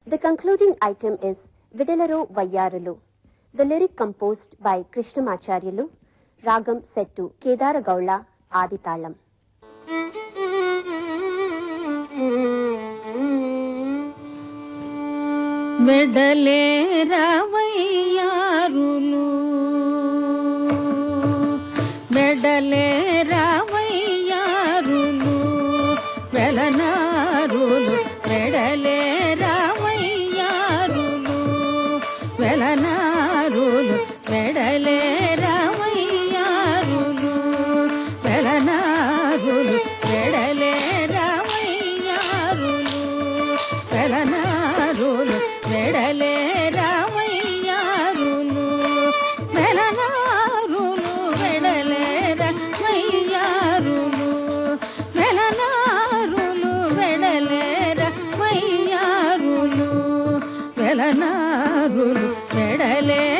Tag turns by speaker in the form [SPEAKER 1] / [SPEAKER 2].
[SPEAKER 1] The concluding item is Vidalaro Vayyarulu. The lyric composed by Krishnamacharyalu, Ragam set to Kedara Gaula, Aditalam.
[SPEAKER 2] Vedalera Vayyarulu, Vedalera Vayyarulu, Velanarulu, Vedalera Vayyarulu, Velanarulu, Vedalera Vayyarulu, Velanarulu, Vedalera Vayyarulu, Velanarulu, Vedalera Vayyarulu, Velanarulu, Vedalera Vayyarulu, Velanarulu, Vedalera Vayyarulu, Velanarulu, Vedalera